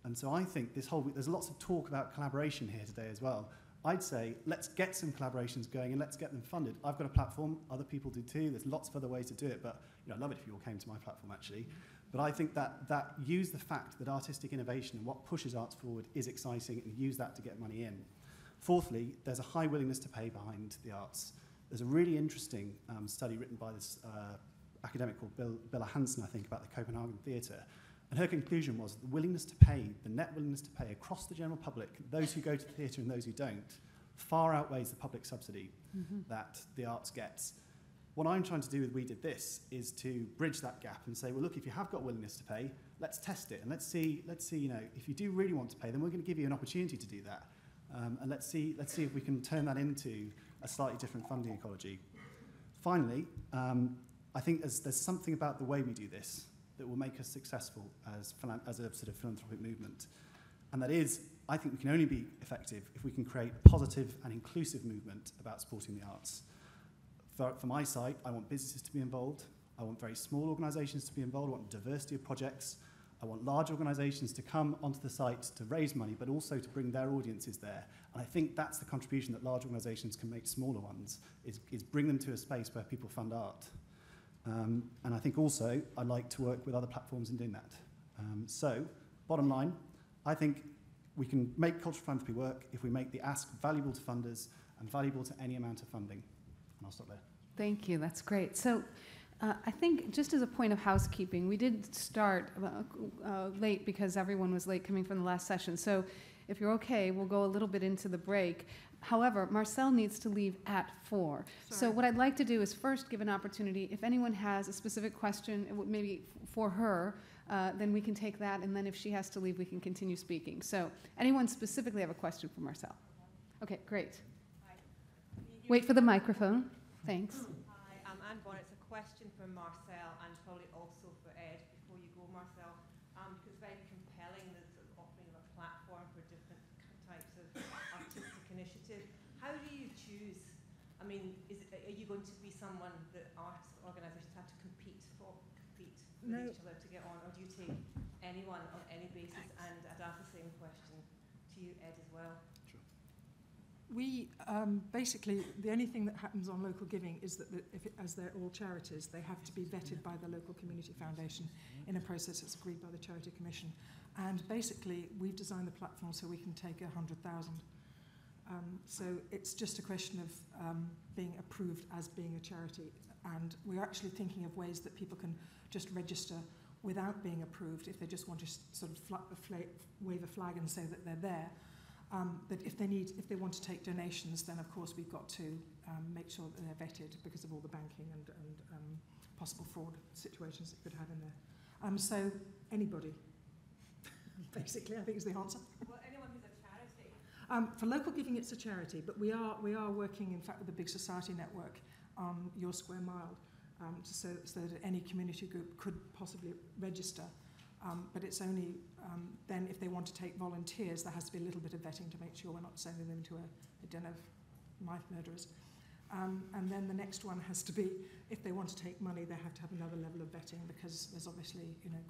Speaker 6: And so I think this whole week, there's lots of talk about collaboration here today as well. I'd say let's get some collaborations going and let's get them funded. I've got a platform, other people do too. There's lots of other ways to do it, but I'd love it if you all came to my platform actually. But I think that use the fact that artistic innovation and what pushes arts forward is exciting, and use that to get money in. Fourthly, there's a high willingness to pay behind the arts. There's a really interesting study written by this academic called Billa Hansen, I think, about the Copenhagen Theatre. And her conclusion was that the willingness to pay, the net willingness to pay across the general public, those who go to the theatre and those who don't, far outweighs the public subsidy that the arts gets. What I'm trying to do with We Did This is to bridge that gap and say, well, look, if you have got willingness to pay, let's test it and let's see, you know, if you do really want to pay, then we're going to give you an opportunity to do that. And let's see if we can turn that into a slightly different funding ecology. Finally, I think there's something about the way we do this that will make us successful as a sort of philanthropic movement. And that is, I think we can only be effective if we can create a positive and inclusive movement about supporting the arts. For my side, I want businesses to be involved. I want very small organisations to be involved. I want diversity of projects. I want large organisations to come onto the site to raise money, but also to bring their audiences there. And I think that's the contribution that large organisations can make to smaller ones, is bring them to a space where people fund art. And I think also I'd like to work with other platforms in doing that. So, bottom line, I think we can make cultural philanthropy work if we make the ask valuable to funders and valuable to any amount of funding. And I'll stop there.
Speaker 1: Thank you. That's great. So I think just as a point of housekeeping, we did start late because everyone was late coming from the last session. So if you're okay, we'll go a little bit into the break. However, Marcel needs to leave at 4. So
Speaker 4: Sorry.
Speaker 1: what I'd like to do is first give an opportunity. If anyone has a specific question, maybe for her, then we can take that. And then if she has to leave, we can continue speaking. So anyone specifically have a question for Marcel? Okay, great. Wait for the microphone. Thanks.
Speaker 7: Hi, I'm Anne Bonner. It's a question for Marcel and probably also for Ed before you go, Marcel, because it's very compelling, the sort of offering of a platform for different types of artistic initiative. How do you choose? I mean, are you going to be someone that arts organisations have to compete with
Speaker 4: No.
Speaker 7: each other to get on, or do you take anyone on any basis? And I'd ask the same question to you, Ed, as well.
Speaker 4: We basically, the only thing that happens on local giving is that as they're all charities, they have to be vetted by the local community foundation in a process that's agreed by the Charity Commission. And basically, we've designed the platform so we can take 100,000. So it's just a question of being approved as being a charity. And we're actually thinking of ways that people can just register without being approved if they just want to sort of wave a flag and say that they're there. But if they want to take donations, then of course we've got to make sure that they're vetted because of all the banking and possible fraud situations that could have in there. So anybody, basically, I think is the answer.
Speaker 7: Well, anyone who's a charity.
Speaker 4: For local giving, it's a charity, but we are working, in fact, with the Big Society Network on Your Square Mile, so that any community group could possibly register. But it's only then if they want to take volunteers, there has to be a little bit of vetting to make sure we're not sending them to a den of knife murderers. And then the next one has to be, if they want to take money, they have to have another level of vetting because there's obviously,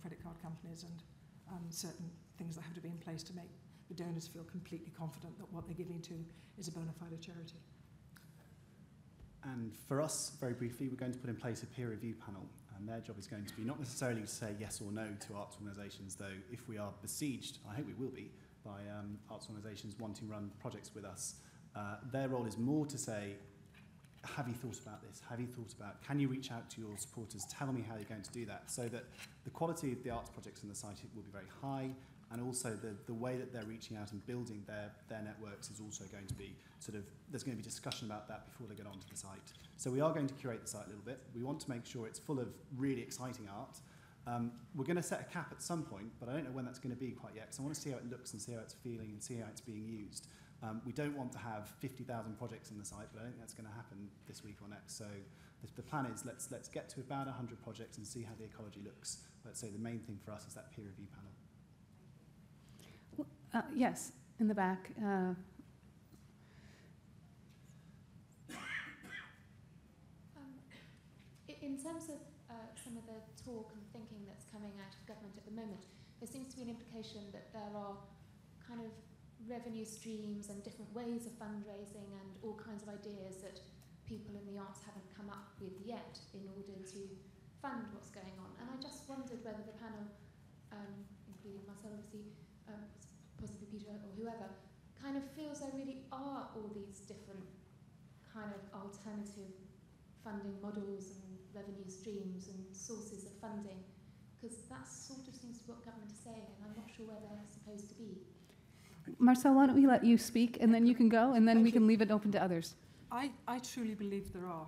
Speaker 4: credit card companies and certain things that have to be in place to make the donors feel completely confident that what they're giving to is a bona fide charity.
Speaker 6: And for us, very briefly, we're going to put in place a peer review panel. And their job is going to be not necessarily to say yes or no to arts organisations, though if we are besieged, I hope we will be, by arts organisations wanting to run projects with us, their role is more to say, have you thought about this? Have you thought about, can you reach out to your supporters, tell me how you're going to do that, so that the quality of the arts projects on the site will be very high, and also the way that they're reaching out and building their networks is also going to be sort of, there's going to be discussion about that before they get onto the site. So we are going to curate the site a little bit. We want to make sure it's full of really exciting art. We're going to set a cap at some point, but I don't know when that's going to be quite yet, because I want to see how it looks and see how it's feeling and see how it's being used. We don't want to have 50,000 projects on the site, but I don't think that's going to happen this week or next. So the plan is let's get to about 100 projects and see how the ecology looks. Let's say the main thing for us is that peer review panel.
Speaker 1: Yes, in the back.
Speaker 8: In terms of some of the talk and thinking that's coming out of government at the moment, there seems to be an implication that there are kind of revenue streams and different ways of fundraising and all kinds of ideas that people in the arts haven't come up with yet in order to fund what's going on. And I just wondered whether the panel, including myself obviously, possibly Peter or whoever, kind of feels there really are all these different kind of alternative funding models and revenue streams and sources of funding, because that sort of seems to be what government is saying, and I'm not sure where they're supposed to be.
Speaker 1: Marcel, why don't we let you speak, and then you can go, and then we can leave it open to others.
Speaker 4: I truly believe there are.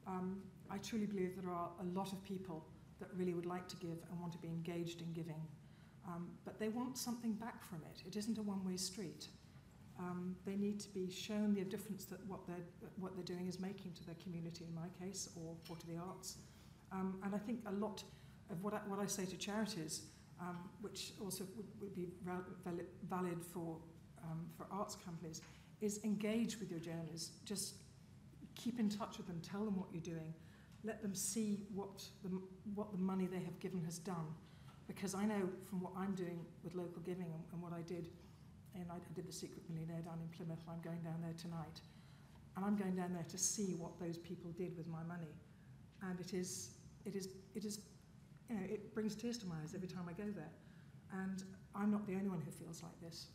Speaker 4: I truly believe there are a lot of people that really would like to give and want to be engaged in giving. But they want something back from it. It isn't a one-way street. They need to be shown the difference that what they're doing is making to their community, in my case, or to the arts. And I think a lot of what I say to charities, which also would be valid for arts companies, is engage with your donors. Just keep in touch with them, tell them what you're doing, let them see what the money they have given has done. Because I know from what I'm doing with local giving and what I did, and I did the Secret Millionaire down in Plymouth, I'm going down there tonight, and I'm going down there to see what those people did with my money. And it is, you know, it brings tears to my eyes every time I go there. And I'm not the only one who feels like this.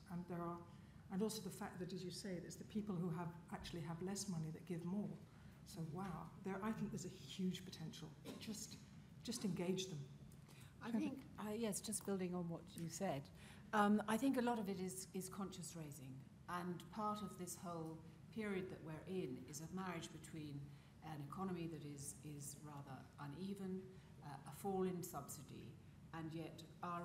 Speaker 4: And also the fact that, as you say, there's the people who actually have less money that give more. So wow, I think there's a huge potential. Just engage them.
Speaker 5: I think, yes, just building on what you said, I think a lot of it is conscious raising. And part of this whole period that we're in is a marriage between an economy that is rather uneven, a fall in subsidy, and yet our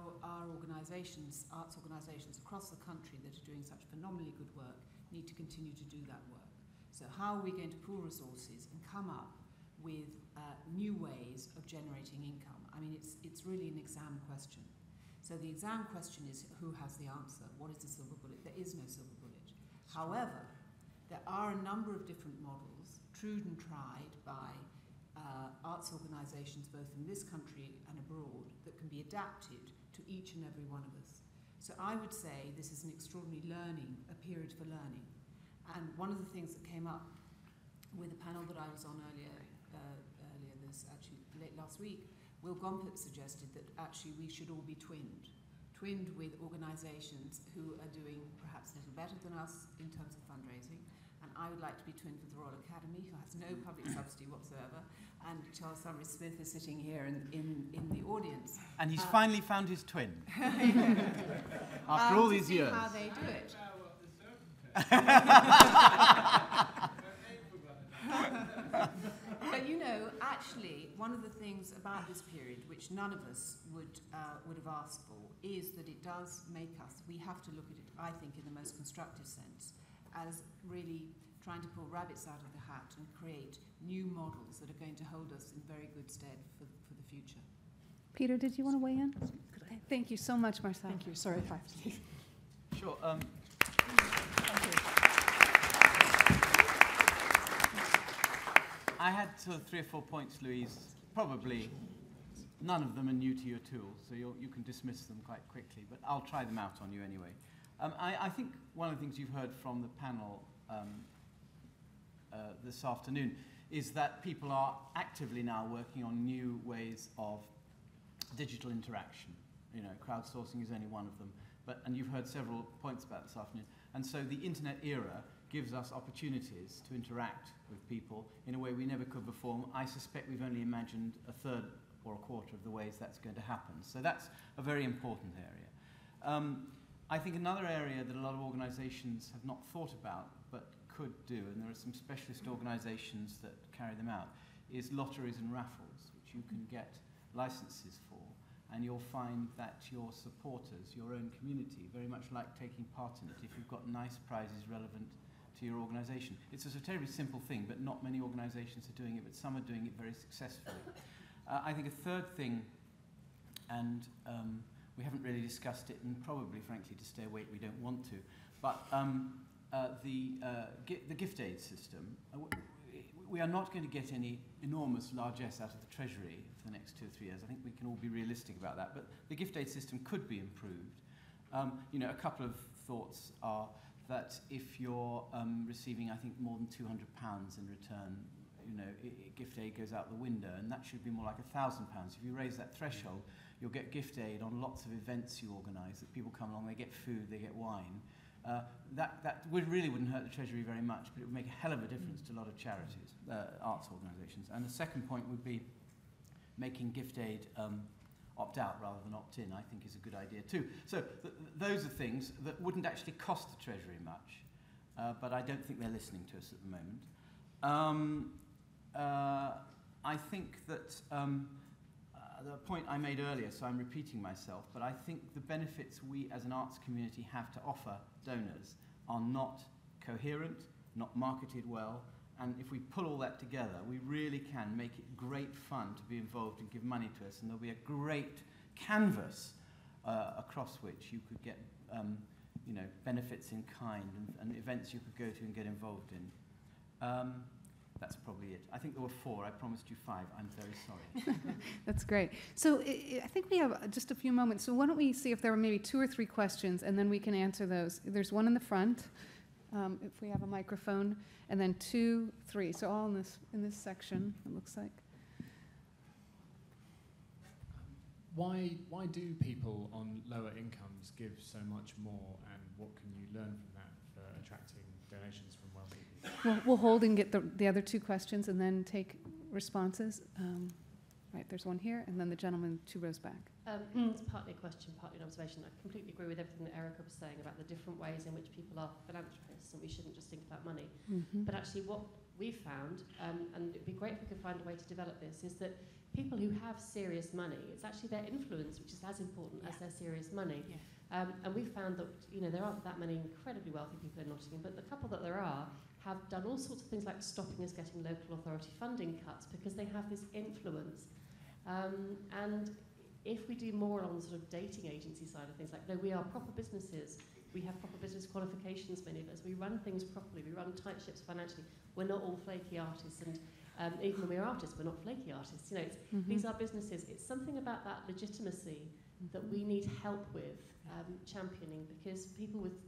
Speaker 5: organisations, arts organisations across the country that are doing such phenomenally good work, need to continue to do that work. So how are we going to pool resources and come up with new ways of generating income? I mean, it's really an exam question. So the exam question is, who has the answer? What is the silver bullet? There is no silver bullet. However, there are a number of different models, trued and tried by arts organisations both in this country and abroad, that can be adapted to each and every one of us. So I would say this is an extraordinary a period for learning. And one of the things that came up with a panel that I was on late last week, Will Gompert suggested that actually we should all be twinned with organisations who are doing perhaps a little better than us in terms of fundraising. And I would like to be twinned with the Royal Academy, who has no public subsidy whatsoever. And Charles Summery Smith is sitting here in the audience.
Speaker 2: And he's finally found his twin. After all these years.
Speaker 5: How they do it. But you know, actually, one of the things about this period, which none of us would have asked for, is that it does make us, we have to look at it, I think, in the most constructive sense, as really trying to pull rabbits out of the hat and create new models that are going to hold us in very good stead for the future.
Speaker 1: Peter, did you want to weigh in? Thank you so much, Marcel.
Speaker 4: Thank you. Sorry if I have to leave.
Speaker 2: Sure. I had sort of 3 or 4 points, Louise. Probably none of them are new to your tools, so you can dismiss them quite quickly, but I'll try them out on you anyway. I think one of the things you've heard from the panel this afternoon is that people are actively now working on new ways of digital interaction. You know, crowdsourcing is only one of them, and you've heard several points about this afternoon. And so the internet era gives us opportunities to interact with people in a way we never could before. I suspect we've only imagined a third or a quarter of the ways that's going to happen. So that's a very important area. I think another area that a lot of organisations have not thought about but could do, and there are some specialist organisations that carry them out, is lotteries and raffles, which you can get licenses for, and you'll find that your supporters, your own community, very much like taking part in it if you've got nice prizes relevant to your organisation. It's a terribly simple thing, but not many organisations are doing it, but some are doing it very successfully. I think a third thing, and we haven't really discussed it, and probably, frankly, to stay awake, we don't want to, but the gift aid system, we are not going to get any enormous largesse out of the Treasury for the next 2 or 3 years. I think we can all be realistic about that, but the gift aid system could be improved. You know, a couple of thoughts are that if you're receiving, I think, more than £200 in return, you know, gift aid goes out the window, and that should be more like £1,000. If you raise that threshold, you'll get gift aid on lots of events you organise, that people come along, they get food, they get wine. That really wouldn't hurt the Treasury very much, but it would make a hell of a difference to a lot of charities, arts organisations. And the second point would be making gift aid opt-out rather than opt-in, I think is a good idea too. So those are things that wouldn't actually cost the Treasury much, but I don't think they're listening to us at the moment. I think that the point I made earlier, so I'm repeating myself, but I think the benefits we as an arts community have to offer donors are not coherent, not marketed well, and if we pull all that together, we really can make it great fun to be involved and give money to us, and there'll be a great canvas across which you could get benefits in kind and events you could go to and get involved in. That's probably it. I think there were 4. I promised you 5. I'm very sorry.
Speaker 1: That's great. So I think we have just a few moments. So why don't we see if there were maybe 2 or 3 questions, and then we can answer those. There's one in the front, if we have a microphone, and then 2, 3. So all in this section, it looks like.
Speaker 9: Why do people on lower incomes give so much more, and what can you learn from that for attracting donations from wealthy people?
Speaker 1: We'll hold and get the other 2 questions and then take responses. Right, there's one here, and then the gentleman 2 rows back.
Speaker 10: It's partly a question, partly an observation. I completely agree with everything that Erica was saying about the different ways in which people are philanthropists, and we shouldn't just think about money.
Speaker 1: Mm-hmm.
Speaker 10: But actually what we've found, and it'd be great if we could find a way to develop this, is that people who have serious money, it's actually their influence which is as important as their serious money.
Speaker 3: Yeah.
Speaker 10: And we've found that there aren't that many incredibly wealthy people in Nottingham, but the couple that there are have done all sorts of things like stopping us getting local authority funding cuts because they have this influence. And if we do more on the sort of dating agency side of things, like no, we are proper businesses, we have proper business qualifications, many of us, we run things properly, we run tight ships financially, we're not all flaky artists, and even when we're artists, we're not flaky artists. It's these are businesses. It's something about that legitimacy that we need help with championing, because people with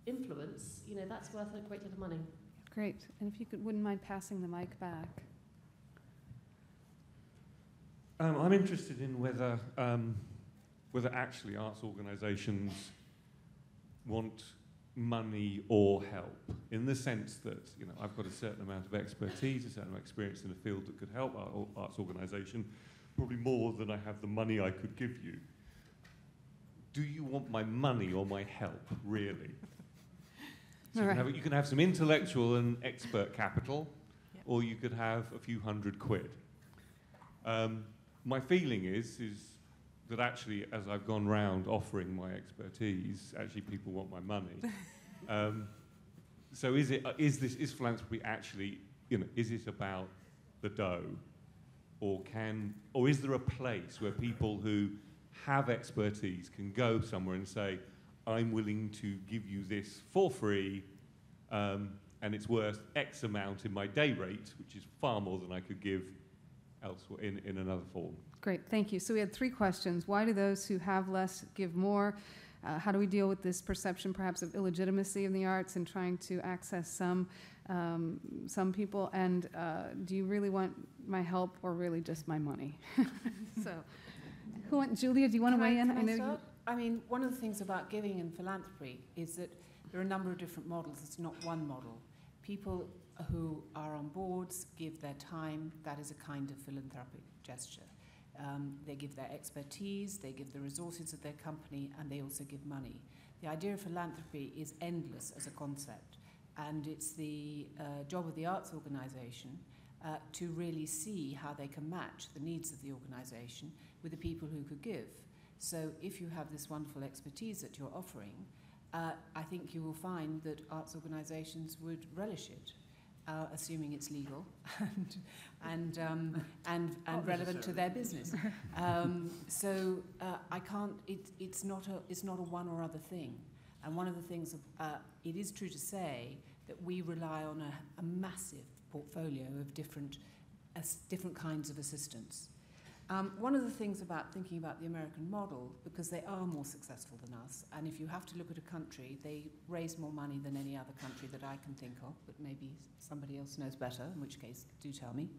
Speaker 10: influence, that's worth a great deal of money.
Speaker 1: Great. And if you wouldn't mind passing the mic back.
Speaker 11: I'm interested in whether actually arts organisations want money or help, in the sense that I've got a certain amount of expertise, a certain amount of experience in a field that could help our arts organisation, probably more than I have the money I could give you. Do you want my money or my help, really? So you can have some intellectual and expert capital, or you could have a few £100. My feeling is that actually, as I've gone round offering my expertise, actually people want my money. So is philanthropy actually, is it about the dough, or is there a place where people who have expertise can go somewhere and say, I'm willing to give you this for free, and it's worth X amount in my day rate, which is far more than I could give elsewhere in another form.
Speaker 1: Great, thank you. So we had 3 questions. Why do those who have less give more? How do we deal with this perception perhaps of illegitimacy in the arts and trying to access some people? And do you really want my help or really just my money? So, Julia, do you want to weigh in?
Speaker 5: Can I start? I mean, one of the things about giving and philanthropy is that there are a number of different models. It's not one model. People who are on boards give their time. That is a kind of philanthropic gesture. They give their expertise, they give the resources of their company, and they also give money. The idea of philanthropy is endless as a concept, and it's the job of the arts organisation to really see how they can match the needs of the organisation with the people who could give. So if you have this wonderful expertise that you're offering, I think you will find that arts organisations would relish it, assuming it's legal and relevant to their business. So I can't. It's not a one or other thing. And one of the things it is true to say that we rely on a massive portfolio of different kinds of assistance. One of the things about thinking about the American model, because they are more successful than us, and if you have to look at a country, they raise more money than any other country that I can think of, but maybe somebody else knows better, in which case do tell me,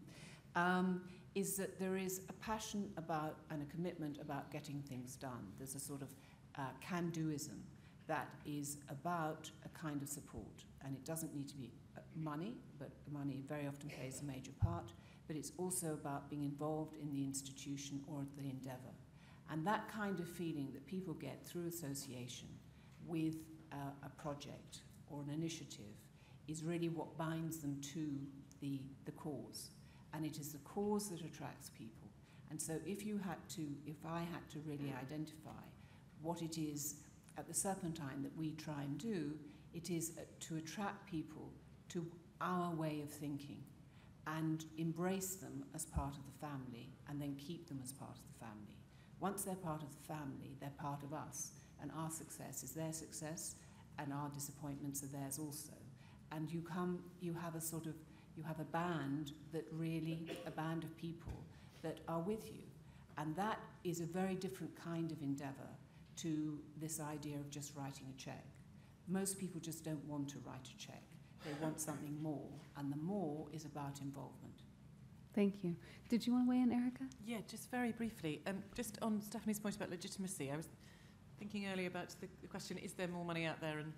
Speaker 5: is that there is a passion about and a commitment about getting things done. There's a sort of can-doism that is about a kind of support, and it doesn't need to be money, but money very often plays a major part. But it's also about being involved in the institution or the endeavour. And that kind of feeling that people get through association with a project or an initiative is really what binds them to the cause. And it is the cause that attracts people. And so if I had to really identify what it is at the Serpentine that we try and do, it is to attract people to our way of thinking and embrace them as part of the family and then keep them as part of the family. Once they're part of the family, they're part of us, and our success is their success and our disappointments are theirs also. And you have a band a band of people that are with you. And that is a very different kind of endeavour to this idea of just writing a cheque. Most people just don't want to write a cheque. They want something more, and the more is about involvement.
Speaker 1: Thank you. Did you want to weigh in, Erica?
Speaker 3: Yeah, just very briefly. Just on Stephanie's point about legitimacy, I was thinking earlier about the question, is there more money out there? And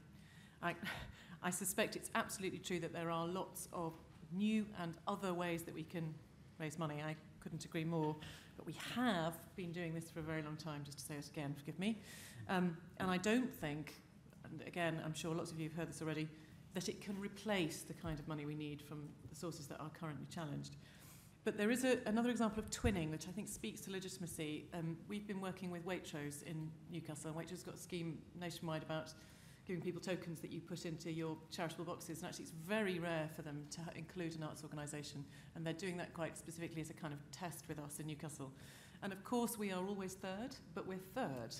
Speaker 3: I suspect it's absolutely true that there are lots of new and other ways that we can raise money. I couldn't agree more. But we have been doing this for a very long time, just to say it again, forgive me. And I don't think, and again, I'm sure lots of you have heard this already, that it can replace the kind of money we need from the sources that are currently challenged. But there is another example of twinning, which I think speaks to legitimacy. We've been working with Waitrose in Newcastle, and Waitrose got a scheme nationwide about giving people tokens that you put into your charitable boxes, and actually it's very rare for them to include an arts organisation, and they're doing that quite specifically as a kind of test with us in Newcastle. And of course we are always third, but we're third.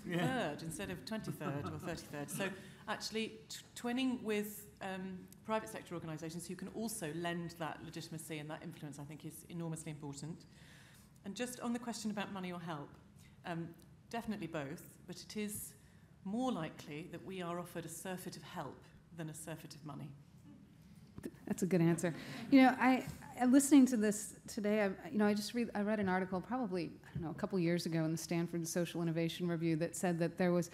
Speaker 3: Third instead of 23rd or 33rd. So actually twinning with private sector organisations who can also lend that legitimacy and that influence, I think, is enormously important. And just on the question about money or help, definitely both, but it is more likely that we are offered a surfeit of help than a surfeit of money.
Speaker 1: That's a good answer. You know, listening to this today, I read an article probably, a couple years ago in the Stanford Social Innovation Review that said that there was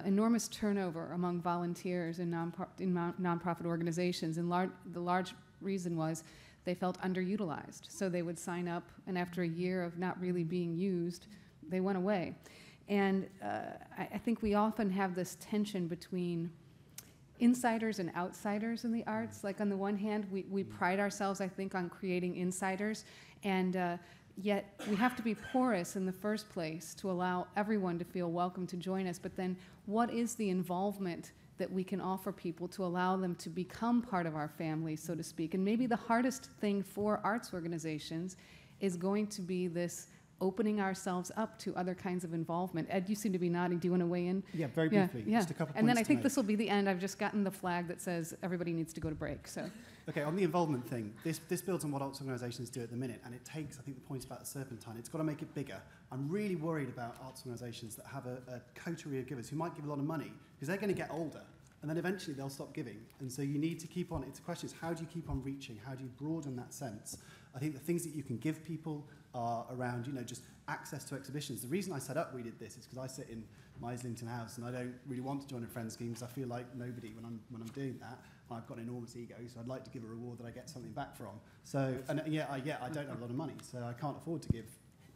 Speaker 1: enormous turnover among volunteers in nonprofit organizations, and the large reason was they felt underutilized. So they would sign up, and after a year of not really being used, they went away. And I think we often have this tension between insiders and outsiders in the arts. Like on the one hand, we pride ourselves, I think, on creating insiders, and yet we have to be porous in the first place to allow everyone to feel welcome to join us. But then what is the involvement that we can offer people to allow them to become part of our family, so to speak? And maybe the hardest thing for arts organizations is going to be this opening ourselves up to other kinds of involvement. Ed, you seem to be nodding. Do you want to weigh in?
Speaker 6: Yeah, very briefly.
Speaker 1: Yeah.
Speaker 6: Just a couple
Speaker 1: and then I
Speaker 6: points
Speaker 1: think this will be the end. I've just gotten the flag that says everybody needs to go to break. So.
Speaker 6: Okay, on the involvement thing, this builds on what arts organisations do at the minute, and it takes, I think, the point about the Serpentine. It's got to make it bigger. I'm really worried about arts organisations that have a coterie of givers who might give a lot of money, because they're going to get older, and then eventually they'll stop giving. And so you need to keep on, it's a question is how do you keep on reaching? How do you broaden that sense? I think the things that you can give people are around, just access to exhibitions. The reason I set up We Did This is because I sit in my Islington house and I don't really want to join a friends scheme because I feel like nobody when I'm doing that. I've got an enormous ego, so I'd like to give a reward that I get something back from. So, and I don't have a lot of money, so I can't afford to give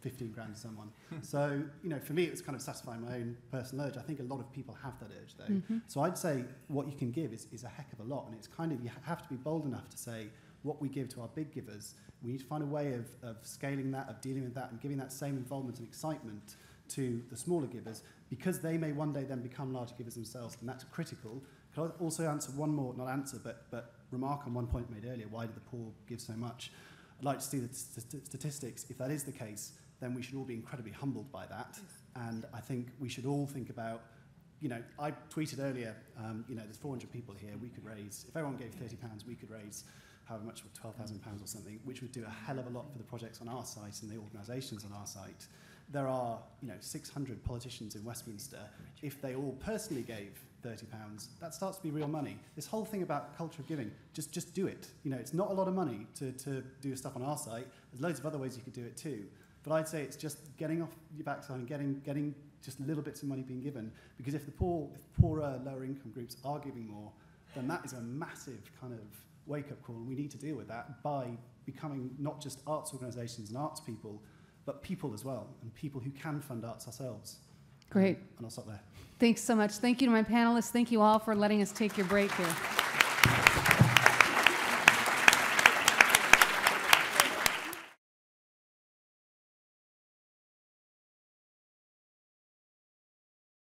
Speaker 6: 15 grand to someone. So, for me, it was kind of satisfying my own personal urge. I think a lot of people have that urge, though. Mm-hmm. So I'd say what you can give is a heck of a lot, and it's kind of, you have to be bold enough to say what we give to our big givers. We need to find a way of scaling that, of dealing with that, and giving that same involvement and excitement to the smaller givers, because they may one day then become larger givers themselves, and that's critical. Can I also answer one more, not answer, but remark on one point made earlier, why do the poor give so much? I'd like to see the statistics. If that is the case, then we should all be incredibly humbled by that. Yes. And I think we should all think about, I tweeted earlier, there's 400 people here, we could raise, if everyone gave £30, we could raise however much, £12,000 or something, which would do a hell of a lot for the projects on our site and the organisations on our site. There are, 600 politicians in Westminster. If they all personally gave £30, that starts to be real money. This whole thing about culture of giving, just do it. It's not a lot of money to do stuff on our site. There's loads of other ways you could do it too. But I'd say it's just getting off your backside and getting just little bits of money being given. Because if the poorer, lower income groups are giving more, then that is a massive kind of wake-up call, and we need to deal with that by becoming not just arts organisations and arts people, but people as well, and people who can fund arts ourselves.
Speaker 1: Great.
Speaker 6: And I'll stop there.
Speaker 1: Thanks so much. Thank you to my panelists. Thank you all for letting us take your break here.